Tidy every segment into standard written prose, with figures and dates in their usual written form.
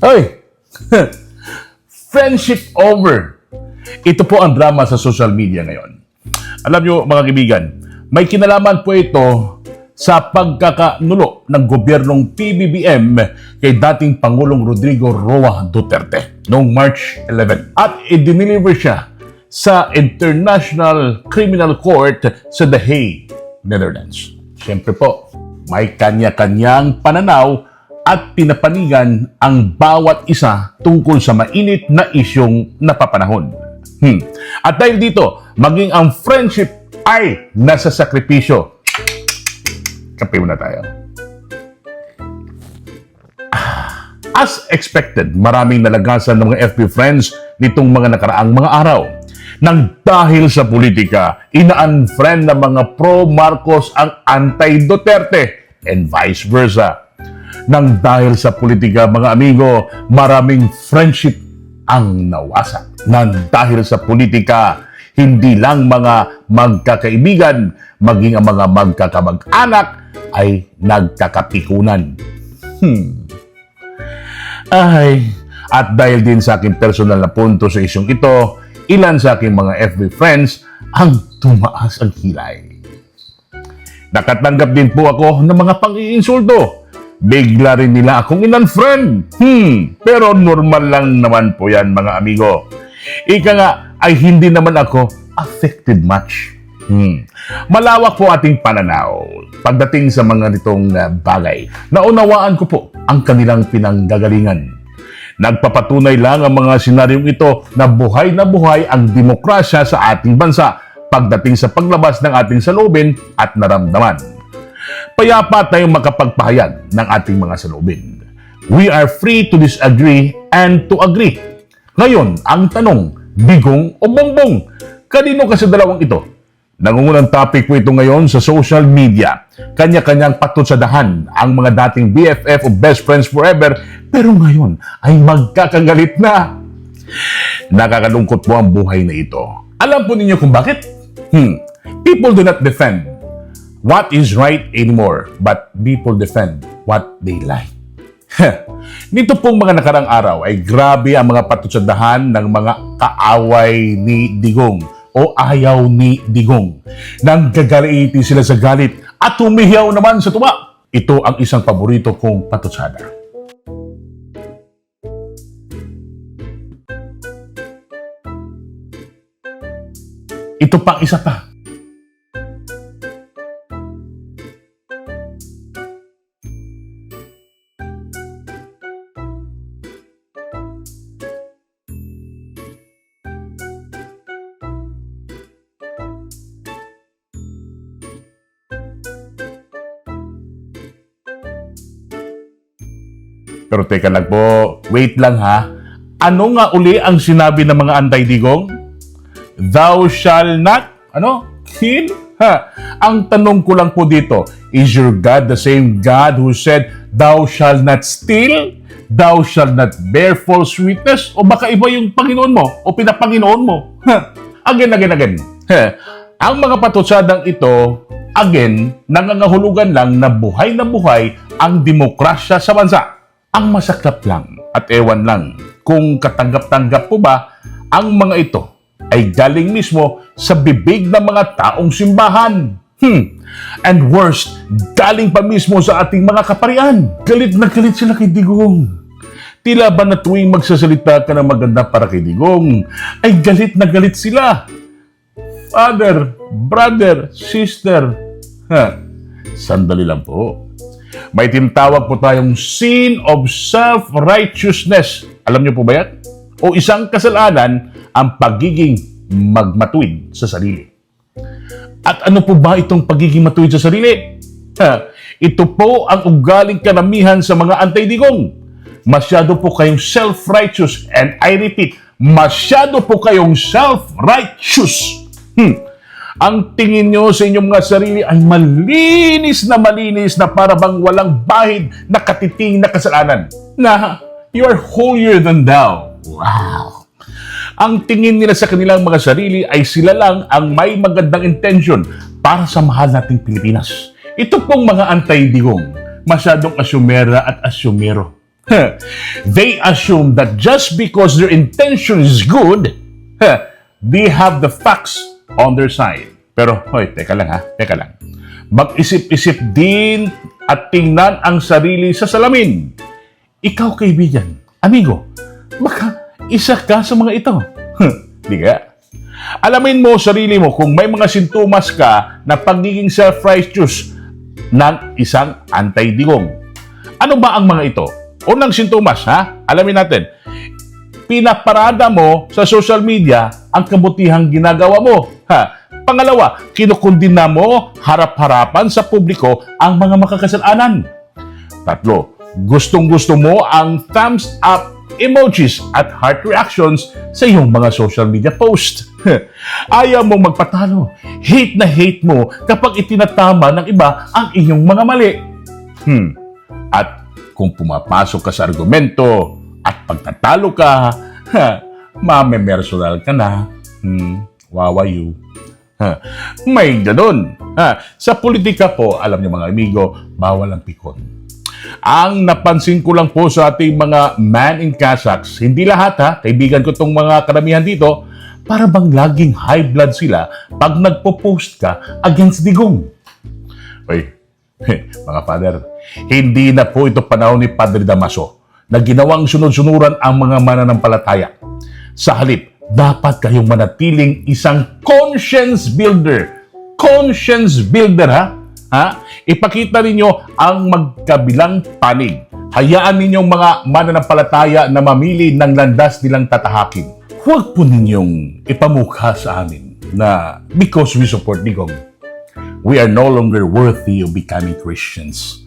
Hoy! Friendship over. Ito po ang drama sa social media ngayon. Alam nyo mga kaibigan, may kinalaman po ito sa pagkakanulo ng gobyernong PBBM kay dating Pangulong Rodrigo Roa Duterte noong March 11. At i-deliver siya sa International Criminal Court sa The Hague, Netherlands. Siyempre po, may kanya-kanyang pananaw at pinapanigan ang bawat isa tungkol sa mainit na isyong napapanahon. At dahil dito, maging ang friendship ay nasa sakripisyo. Kape muna tayo. As expected, maraming nalagasan ng mga FB friends nitong mga nakaraang mga araw. Nang dahil sa politika, ina-unfriend ng mga pro-Marcos ang anti-Duterte and vice versa. Nang dahil sa politika, mga amigo, maraming friendship ang nawasak. Nang dahil sa politika, hindi lang mga magkakaibigan, maging ang mga magkakamag-anak ay nagkakapikunan. At dahil din sa aking personal na punto sa isyong ito, ilan sa aking mga FB friends ang tumaas ang kilay. Nakatanggap din po ako ng mga pang-iinsulto. Bigla rin nila akong in-unfriend. Pero normal lang naman po yan mga amigo. Ika nga ay hindi naman ako affected much. Malawak po ating pananaw pagdating sa mga nitong bagay. Naunawaan ko po ang kanilang pinanggagalingan. Nagpapatunay lang ang mga senaryong ito na buhay ang demokrasya sa ating bansa pagdating sa paglabas ng ating saloobin at naramdaman. Payapa tayong makapagpahayag ng ating mga saloobin. We are free to disagree and to agree. Ngayon, ang tanong, digong o bongbong? Kanino ka sa dalawang ito? Nangungunang topic po ito ngayon sa social media. Kanya-kanyang patutsadahan ang mga dating BFF o best friends forever, pero ngayon ay magkakagalit na. Nakakalungkot po ang buhay na ito. Alam po ninyo kung bakit? People do not defend what is right anymore, but people defend what they like. Nito pong mga nakarang araw ay grabe ang mga patutsadahan ng mga kaaway ni Digong o ayaw ni Digong. Nang gagalitin sila sa galit at humihiyaw naman sa tuwa. Ito ang isang paborito kong patutsada. Ito pang isa pa. Pero teka lang po, wait lang ha. Ano nga uli ang sinabi ng mga anti-Digong? Thou shall not, kill? Ang tanong ko lang po dito, is your God the same God who said, thou shall not steal? Thou shall not bear false witness? O baka iba yung Panginoon mo o pinapanginoon mo? Again. Ang mga patutsadang ito, again, nangangahulugan lang na buhay ang demokrasya sa bansa. Ang masaklap lang at ewan lang kung katanggap-tanggap po ba ang mga ito ay galing mismo sa bibig ng mga taong simbahan. And worst, galing pa mismo sa ating mga kaparian. Galit na galit sila kay Digong. Tila ba na tuwing magsasalita ka ng maganda para kay Digong, ay galit na galit sila. Father, brother, sister. Sandali lang po. May tinatawag po tayong sin of self-righteousness. Alam niyo po ba yan? O isang kasalanan ang pagiging magmatuwid sa sarili. At ano po ba itong pagiging matuwid sa sarili? Ito po ang ugaling karamihan sa mga anti-Digong. Masyado po kayong self-righteous. And I repeat, masyado po kayong self-righteous. Ang tingin nyo sa inyong mga sarili ay malinis na para bang walang bahid na katiting na kasalanan. Na you are holier than thou. Wow! Ang tingin nila sa kanilang mga sarili ay sila lang ang may magandang intention para sa mahal nating Pilipinas. Ito pong mga anti-Digong, masyadong asyumera at asyumero. They assume that just because their intention is good, they have the facts on their side. Pero, hoy, teka lang. Mag-isip-isip din at tingnan ang sarili sa salamin. Ikaw, kaibigan, amigo, baka isa ka sa mga ito. Di ka? Alamin mo sarili mo kung may mga sintomas ka na pagiging self-righteous ng isang anti-digong. Ano ba ang mga ito? Unang sintomas, alamin natin. Pinaparada mo sa social media ang kabutihang ginagawa mo. Pangalawa, kinukundina mo harap-harapan sa publiko ang mga makakasalanan. Tatlo, gustong-gusto mo ang thumbs up emojis at heart reactions sa iyong mga social media post. Ayaw mong magpatalo. Hate na hate mo kapag itinatama ng iba ang iyong mga mali. At kung pumapasok ka sa argumento at pagtatalo ka, mamemersonal ka na. Wawayu. May ganun. Sa politika po, alam niyo mga amigo, bawal ang pikon. Ang napansin ko lang po sa ating mga man in Kazakhs, hindi lahat kaibigan ko tong mga karamihan dito, para bang laging high blood sila pag nagpo-post ka against digong. Oy, mga father, hindi na po ito panahon ni Padre Damaso na ginawang sunod-sunuran ang mga mananampalataya. Sa halip, dapat kayong manatiling isang conscience builder. Conscience builder, Ipakita ninyo ang magkabilang panig. Hayaan ninyong mga mananampalataya na mamili ng landas nilang tatahakin. Huwag po ninyong ipamukha sa amin na because we support digong, we are no longer worthy of becoming Christians.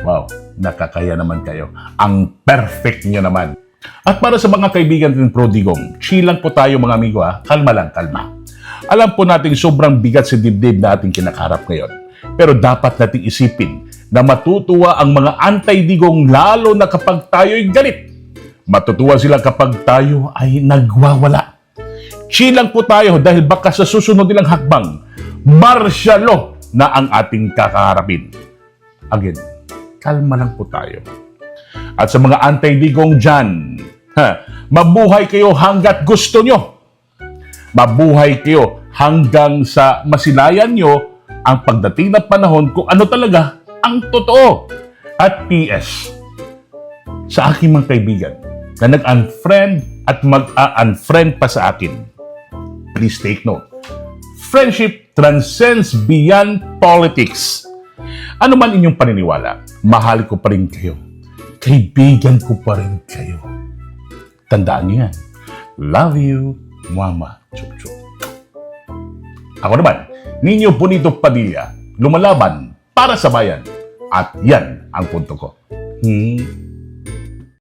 Wow, nakakaya naman kayo. Ang perfect niyo naman. At para sa mga kaibigan din pro-digong, chill lang po tayo mga amigo. Kalma lang, kalma. Alam po nating sobrang bigat si dibdib na ating kinakarap ngayon. Pero dapat nating isipin na matutuwa ang mga anti-digong lalo na kapag tayo'y galit. Matutuwa sila kapag tayo ay nagwawala. Chill lang po tayo dahil baka sa susunod nilang hakbang, martial law na ang ating kakaharapin. Again, kalma lang po tayo. At sa mga anti-digong dyan, mabuhay kayo hanggat gusto nyo. Mabuhay kayo hanggang sa masilayan nyo ang pagdating na panahon kung ano talaga ang totoo. At PS, sa aking mga kaibigan na nag-unfriend at mag-unfriend pa sa akin, please take note. Friendship transcends beyond politics. Ano man inyong paniniwala, mahal ko pa rin kayo. Kaibigan ko pa rin kayo. Tandaan niyo yan. Love you, Mama Chup Chup. Ako naman, Nino Bonito Padilla, lumalaban para sa bayan. At yan ang punto ko.